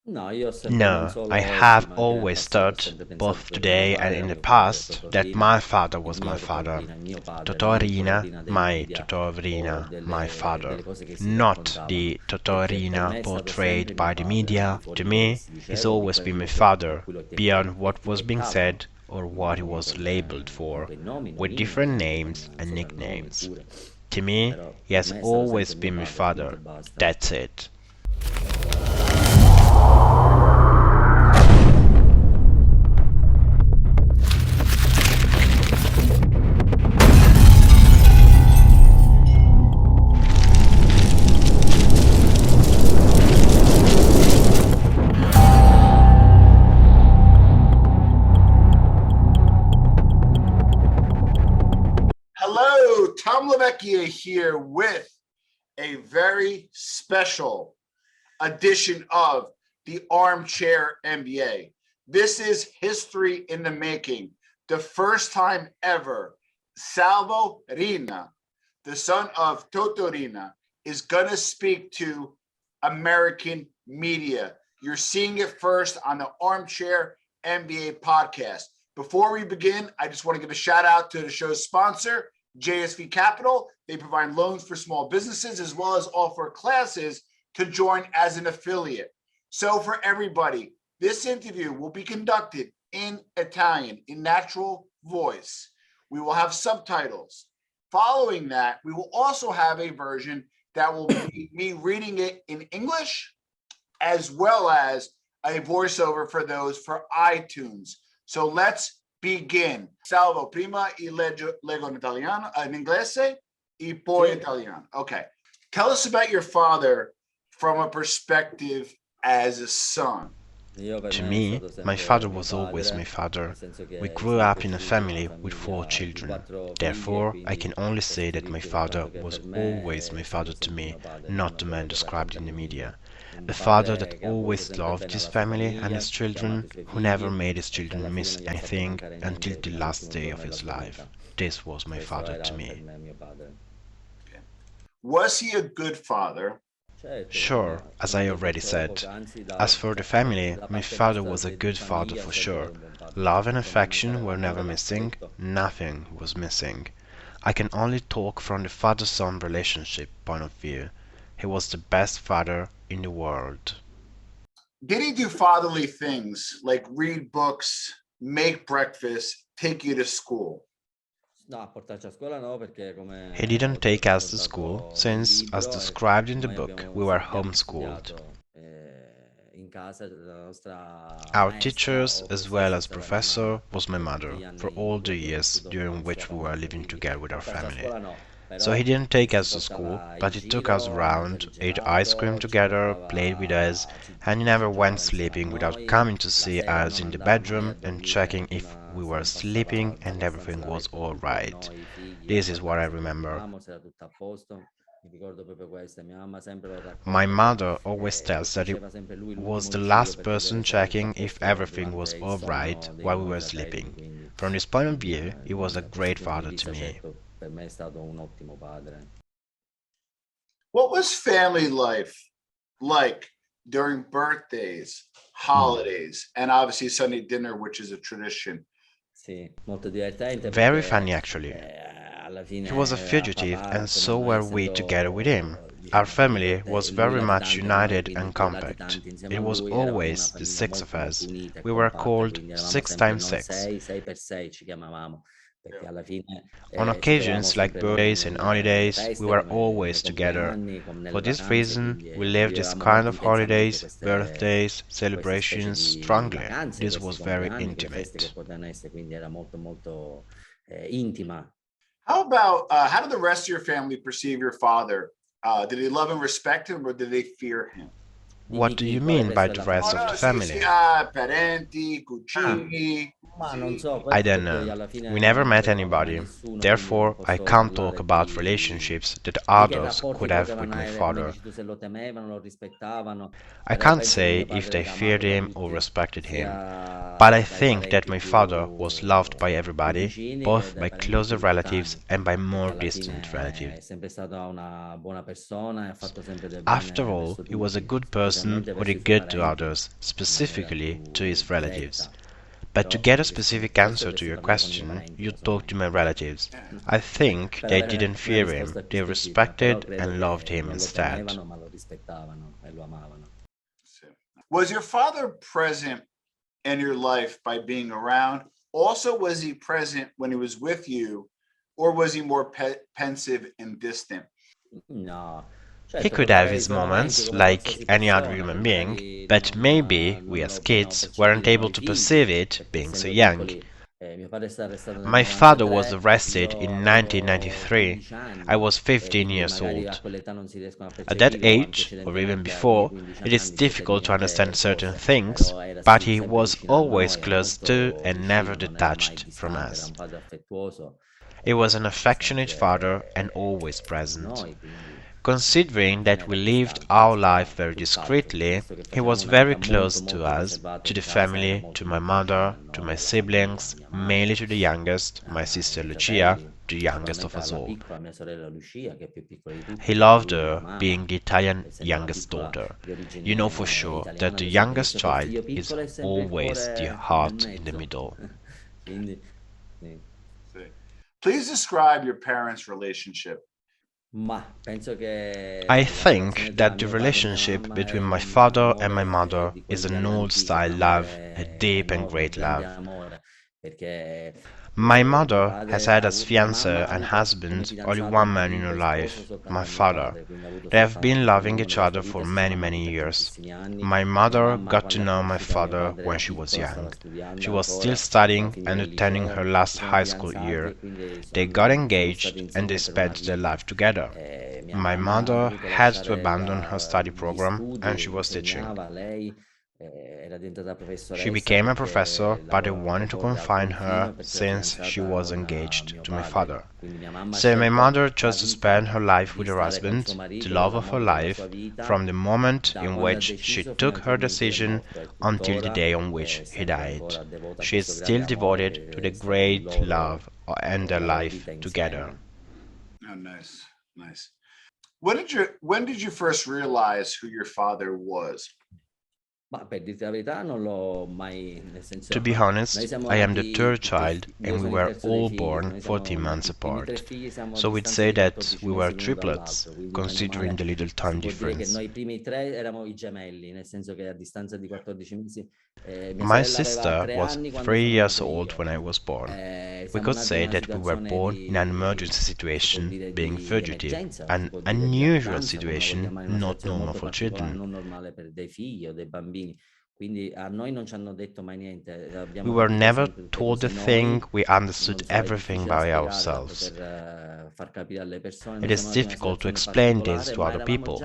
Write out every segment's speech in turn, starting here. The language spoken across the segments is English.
No, I have always thought, both today and in the past, that my father was my father. Toto Riina, my Toto Riina, my father. Not the Toto Riina portrayed by the media. To me, he's always been my father, beyond what was being said or what he was labeled for, with different names and nicknames. To me, he has always been my father. That's it. Hello, Tom La Vecchia here with a very special edition of the Armchair MBA. This is history in the making. The first time ever, Salvo Rinna, the son of Toto Riina, is going to speak to American media. You're seeing it first on the Armchair MBA podcast. Before we begin, I just want to give a shout out to the show's sponsor, JSV Capital. They provide loans for small businesses as well as offer classes to join as an affiliate. So for everybody, this interview will be conducted in Italian, in natural voice. We will have subtitles. Following that, we will also have a version that will be me reading it in English, as well as a voiceover for those for iTunes. So let's begin. Salvo, prima leggo in Italiano, in inglese, e poi Italiano. Okay. Tell us about your father from a perspective as a son. To me, my father was always my father. We grew up in a family with 4 children. Therefore, I can only say that my father was always my father to me, not the man described in the media. A father that always loved his family and his children, who never made his children miss anything until the last day of his life. This was my father to me. Was he a good father? Sure, as I already said. As for the family, my father was a good father for sure. Love and affection were never missing, nothing was missing. I can only talk from the father-son relationship point of view. He was the best father in the world. Did he do fatherly things like read books, make breakfast, take you to school? He didn't take us to school since, as described in the book, we were homeschooled. Our teachers, as well as professor, was my mother for all the years during which we were living together with our family. So he didn't take us to school, but he took us around, ate ice cream together, played with us, and he never went sleeping without coming to see us in the bedroom and checking if we were sleeping and everything was all right. This is what I remember. My mother always tells that he was the last person checking if everything was all right while we were sleeping. From this point of view, he was a great father to me. What was family life like during birthdays, holidays, and obviously Sunday dinner, which is a tradition? Very funny, actually. He was a fugitive, and so were we together with him. Our family was very much united and compact. It was always the 6 of us. We were called 6 times 6. On occasions like birthdays and holidays, we were always together. For this reason, we lived this kind of holidays, birthdays, celebrations strongly. This was very intimate. How did the rest of your family perceive your father? Did they love and respect him, or did they fear him? What do you mean by the rest of the family? Parenti, cugini. I don't know. We never met anybody. Therefore, I can't talk about relationships that others could have with my father. I can't say if they feared him or respected him, but I think that my father was loved by everybody, both by closer relatives and by more distant relatives. After all, he was a good person who did good to others, specifically to his relatives. But to get a specific answer to your question, you talk to my relatives. I think they didn't fear him, they respected and loved him instead. Was your father present in your life by being around? Also, was he present when he was with you, or was he more pensive and distant? He could have his moments, like any other human being, but maybe we as kids weren't able to perceive it being so young. My father was arrested in 1993. I was 15 years old. At that age, or even before, it is difficult to understand certain things, but he was always close to and never detached from us. He was an affectionate father and always present. Considering that we lived our life very discreetly, he was very close to us, to the family, to my mother, to my siblings, mainly to the youngest, my sister Lucia, the youngest of us all. He loved her, being the Italian youngest daughter. You know for sure that the youngest child is always the heart in the middle. Please describe your parents' relationship. I think that the relationship between my father and my mother is an old-style love, a deep and great love. My mother has had as fiancé and husband only one man in her life, my father. They have been loving each other for many, many years. My mother got to know my father when she was young. She was still studying and attending her last high school year. They got engaged and they spent their life together. My mother had to abandon her study program and she was teaching. She became a professor, but they wanted to confine her since she was engaged to my father. So my mother chose to spend her life with her husband, the love of her life, from the moment in which she took her decision until the day on which he died. She is still devoted to the great love and their life together. Oh, nice, nice. When did you first realize who your father was? To be honest, I am the third child and we were all born 14 months apart. So we'd say that we were triplets, considering the little time difference. My sister was 3 years old when I was born. We could say that we were born in an emergency situation, being fugitive, an unusual situation not normal for children. We were never told a thing, we understood everything by ourselves. It is difficult to explain this to other people.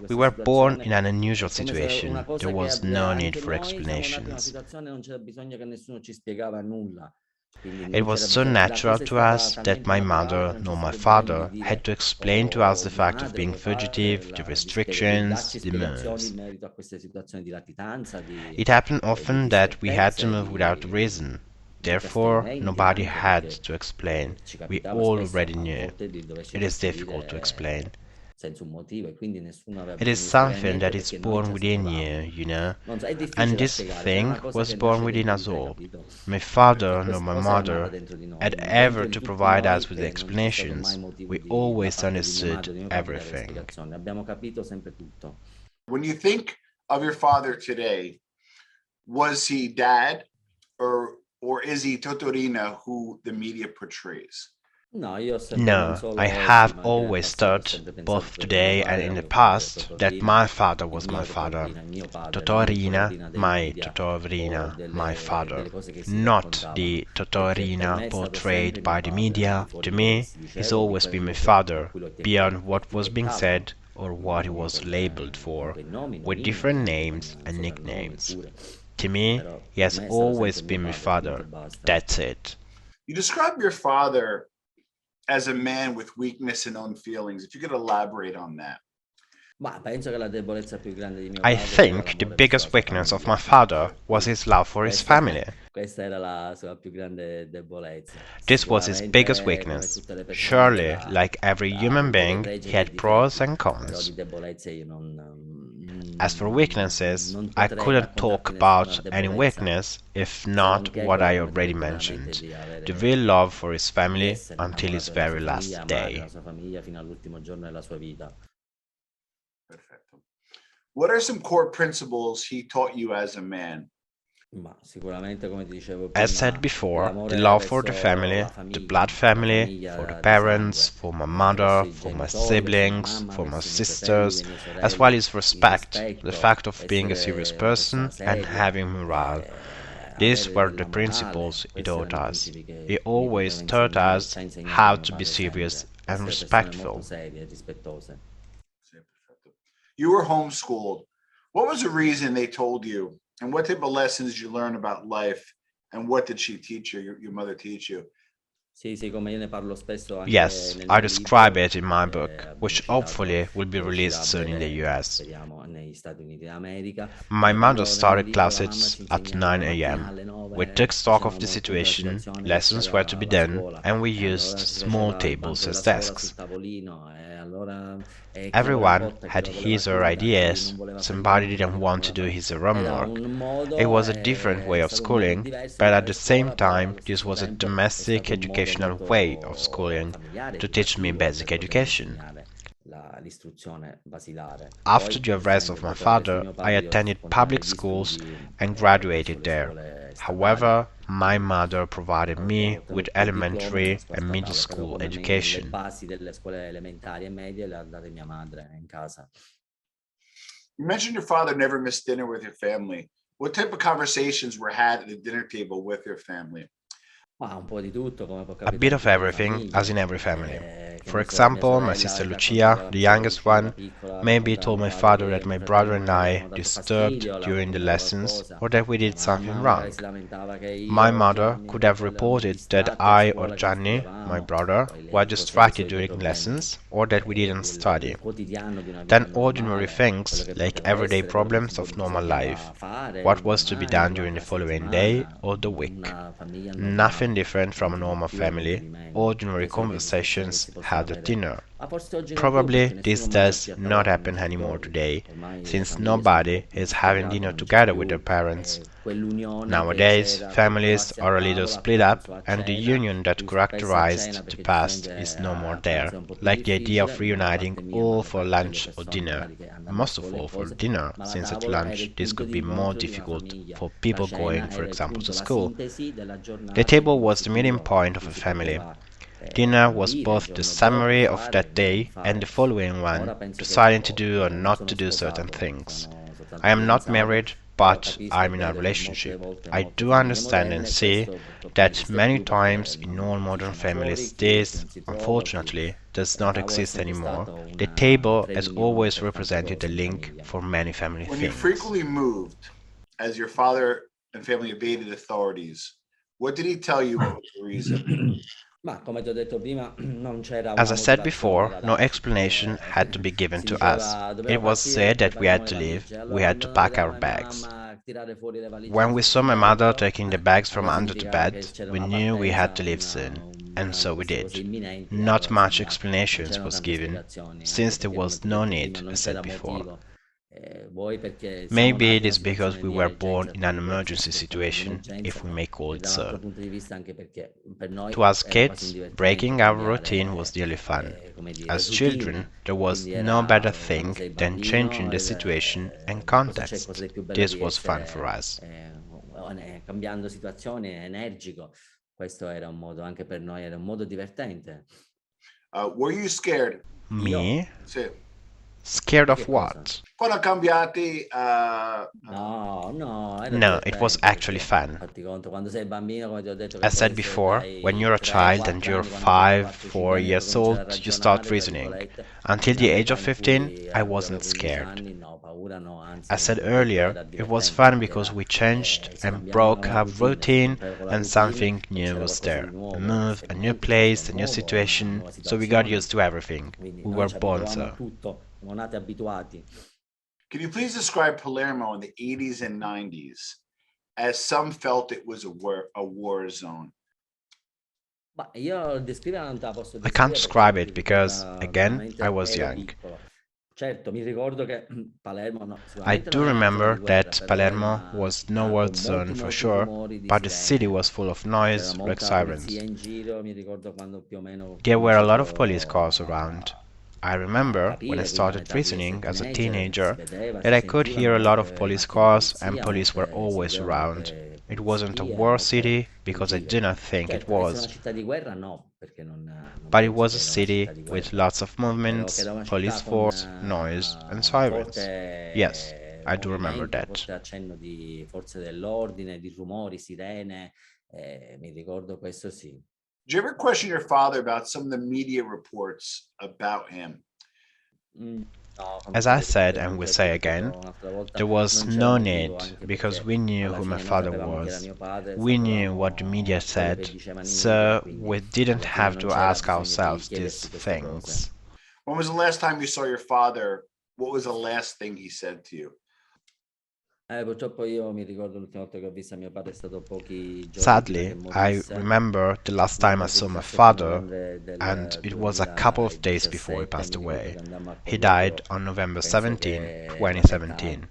We were born in an unusual situation. There was no need for explanations. It was so natural to us that my mother nor my father had to explain to us the fact of being fugitive, the restrictions, the moves. It happened often that we had to move without reason. Therefore, nobody had to explain. We all already knew. It is difficult to explain. It is something that is born within you, you know, and this thing was born within us all. My father nor my mother had ever to provide us with explanations. We always understood everything. When you think of your father today, was he dad or is he Toto Riina who the media portrays? No, I have always thought, both today and in the past, that my father was my father. Toto Riina, my Toto Riina, my father. Not the Toto Riina portrayed by the media. To me, he's always been my father, beyond what was being said or what he was labeled for, with different names and nicknames. To me, he has always been my father. That's it. You describe your father as a man with weakness and own feelings. If you could elaborate on that. I think the biggest weakness of my father was his love for his family. This was his biggest weakness. Surely, like every human being, he had pros and cons. As for weaknesses, I couldn't talk about any weakness if not what I already mentioned, the real love for his family until his very last day. Perfetto. What are some core principles he taught you as a man? As said before, the love for the family, the blood family, for the parents, for my mother, for my siblings, for my sisters, as well as respect, the fact of being a serious person and having morale. These were the principles he taught us. He always taught us how to be serious and respectful. You were homeschooled. What was the reason they told you, and what type of lessons did you learn about life, and what did she teach you, your mother teach you? Yes, I describe it in my book, which hopefully will be released soon in the US. My mother started classes at 9 a.m. We took stock of the situation, lessons were to be done, and we used small tables as desks. Everyone had his or her ideas, somebody didn't want to do his or her homework. It was a different way of schooling, but at the same time this was a domestic educational way of schooling to teach me basic education. After the arrest of my father, I attended public schools and graduated there. However, my mother provided me with elementary and middle school education. You mentioned your father never missed dinner with your family. What type of conversations were had at the dinner table with your family? A bit of everything, as in every family. For example, my sister Lucia, the youngest one, maybe told my father that my brother and I disturbed during the lessons or that we did something wrong. My mother could have reported that I or Gianni, my brother, were distracted during lessons or that we didn't study. Then ordinary things, like everyday problems of normal life. What was to be done during the following day or the week. Nothing different from a normal family, ordinary conversations had at dinner. Probably this does not happen anymore today, since nobody is having dinner together with their parents. Nowadays, families are a little split up, and the union that characterized the past is no more there, like the idea of reuniting all for lunch or dinner. Most of all for dinner, since at lunch this could be more difficult for people going, for example, to school. The table was the meeting point of a family. Dinner was both the summary of that day and the following one, deciding to do or not to do certain things. I am not married, but I'm in a relationship. I do understand and see that many times in all modern families this, unfortunately, does not exist anymore. The table has always represented the link for many family When you things. frequently moved, as your father and family evaded authorities, what did he tell you? What was the reason? As I said before, no explanation had to be given to us. It was said that we had to leave, we had to pack our bags. When we saw my mother taking the bags from under the bed, we knew we had to leave soon, and so we did. Not much explanations was given, since there was no need, as said before. Maybe it is because we were born in an emergency situation, if we may call it so. To us kids, breaking our routine was really fun. As children, there was no better thing than changing the situation and context. This was fun for us. Were you scared? Me? Sì. Scared of what? Quando cambiati, No, it was actually fun. As said before, when you're a child and you're 5, 4 years old, you start reasoning. Until the age of 15, I wasn't scared. As said earlier, it was fun because we changed and broke our routine and something new was there. A move, a new place, a new situation, so we got used to everything. We were born so. Can you please describe Palermo in the 80s and 90s, as some felt it was a war zone? I can't describe it because, again, I was young. I do remember that Palermo was no war zone for sure, but the city was full of noise, like sirens. There were a lot of police cars around. I remember when I started reasoning as a teenager that I could hear a lot of police cars and police were always around. It wasn't a war city because I do not think it was. But it was a city with lots of movements, police force, noise, and sirens. Yes, I do remember that. Did you ever question your father about some of the media reports about him? As I said and will say again, there was no need because we knew who my father was. We knew what the media said, so we didn't have to ask ourselves these things. When was the last time you saw your father? What was the last thing he said to you? Sadly, I remember the last time I saw my father, and it was a couple of days before he passed away. He died on November 17, 2017.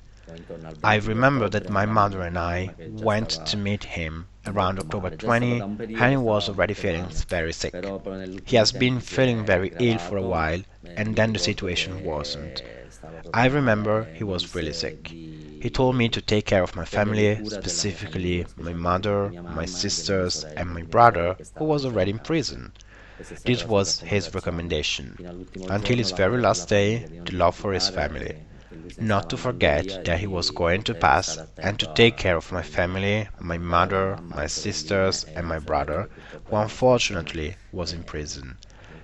I remember that my mother and I went to meet him around October 20, and he was already feeling very sick. He has been feeling very ill for a while, and then the situation worsened. I remember he was really sick. He told me to take care of my family, specifically my mother, my sisters, and my brother, who was already in prison. This was his recommendation. Until his very last day, to love for his family. Not to forget that he was going to pass and to take care of my family, my mother, my sisters, and my brother, who unfortunately was in prison.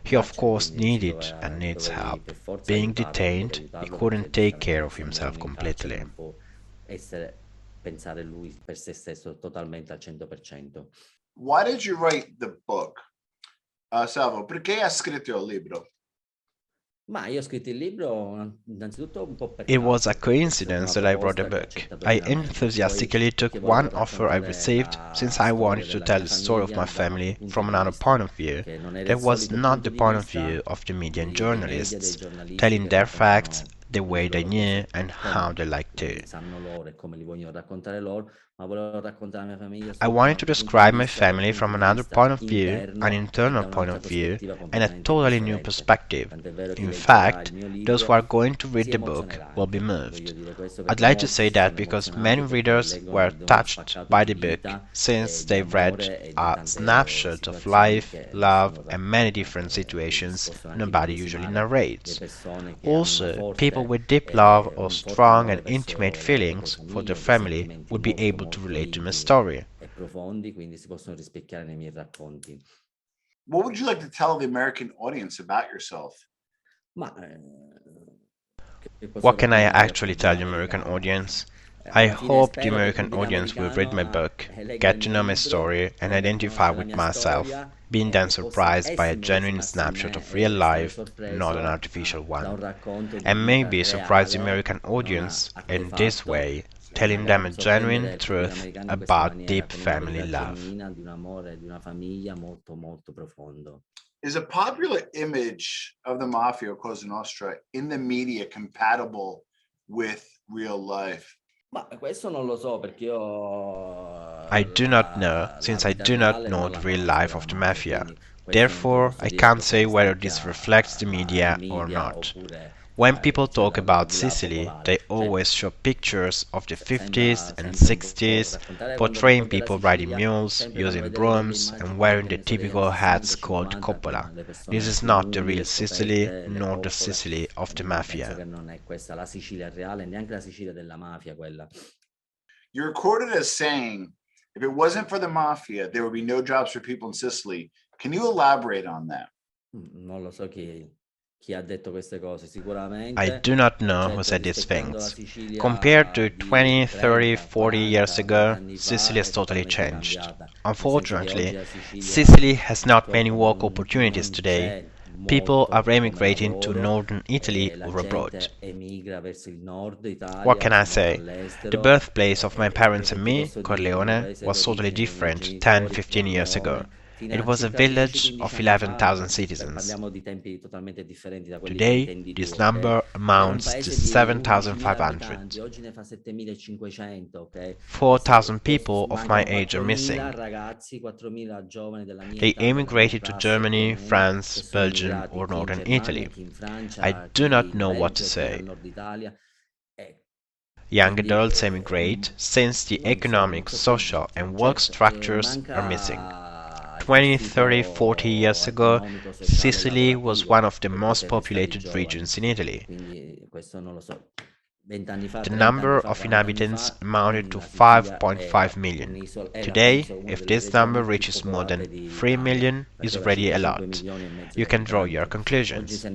He of course needed and needs help. Being detained, he couldn't take care of himself completely. Why did you write the book? Salvo, perché hai scritto il libro? It was a coincidence that I wrote a book. I enthusiastically took one offer I received since I wanted to tell the story of my family from another point of view. That was not the point of view of the media and journalists, telling their facts the way they knew and how they liked to. I wanted to describe my family from another point of view, an internal point of view, and a totally new perspective. In fact, those who are going to read the book will be moved. I'd like to say that because many readers were touched by the book since they read a snapshot of life, love, and many different situations nobody usually narrates. Also, people with deep love or strong and intimate feelings for their family would be able to relate to my story. What would you like to tell the American audience about yourself? What can I actually tell the American audience? I hope the American audience will read my book, get to know my story, and identify with myself, being then surprised by a genuine snapshot of real life, not an artificial one, and maybe surprise the American audience in this way, telling them a genuine truth about deep family love. Is a popular image of the Mafia Cosa Nostra in the media compatible with real life? I do not know, since I do not know the real life of the Mafia. Therefore, I can't say whether this reflects the media or not. When people talk about Sicily, they always show pictures of the 50s and 60s, portraying people riding mules, using brooms, and wearing the typical hats called coppola. This is not the real Sicily, nor the Sicily of the Mafia. You're quoted as saying, if it wasn't for the mafia, there would be no jobs for people in Sicily. Can you elaborate on that? Non lo so chi ha detto queste cose, I sicuramente. do not know who said these things. Compared to 20, 30, 40 years ago, Sicily has totally changed. Unfortunately, Sicily has not many work opportunities today. People are emigrating to northern Italy or abroad. What can I say? The birthplace of my parents and me, Corleone, was totally different 10, 15 years ago. It was a village of 11,000 citizens. Today, this number amounts to 7,500. 4,000 people of my age are missing. They emigrated to Germany, France, Belgium, or northern Italy. I do not know what to say. Young adults emigrate since the economic, social, and work structures are missing. 20, 30, 40 years ago, Sicily was one of the most populated regions in Italy. The number of inhabitants amounted to 5.5 million. Today, if this number reaches more than 3 million, is already a lot. You can draw your conclusions.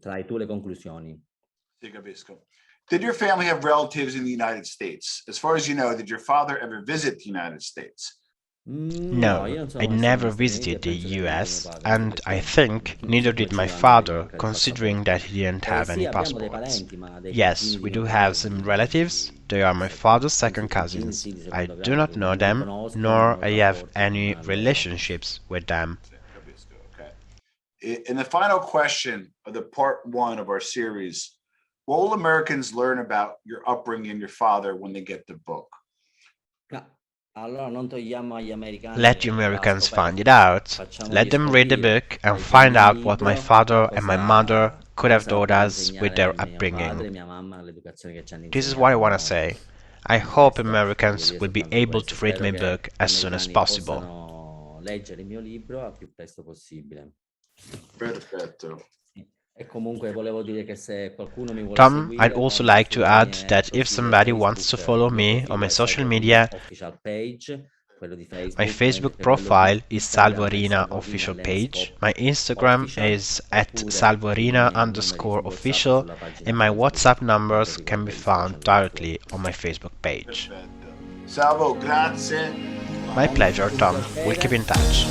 Trai tu le conclusioni. Did your family have relatives in the United States? As far as you know, did your father ever visit the United States? No, I never visited the US, and I think neither did my father, considering that he didn't have any passports. Yes, we do have some relatives. They are my father's second cousins. I do not know them, nor I have any relationships with them. In the final question of the part one of our series, what will Americans learn about your upbringing and your father when they get the book? Let the Americans find it out. Let them read the book and find out what my father and my mother could have taught us with their upbringing. This is what I want to say. I hope Americans will be able to read my book as soon as possible. Perfetto. Tom, I'd also like to add that if somebody wants to follow me on my social media, my Facebook profile is Salvo Rinna official page, my Instagram is @salvorina_official, and my WhatsApp numbers can be found directly on my Facebook page. Salvo, grazie. My pleasure, Tom. We'll keep in touch.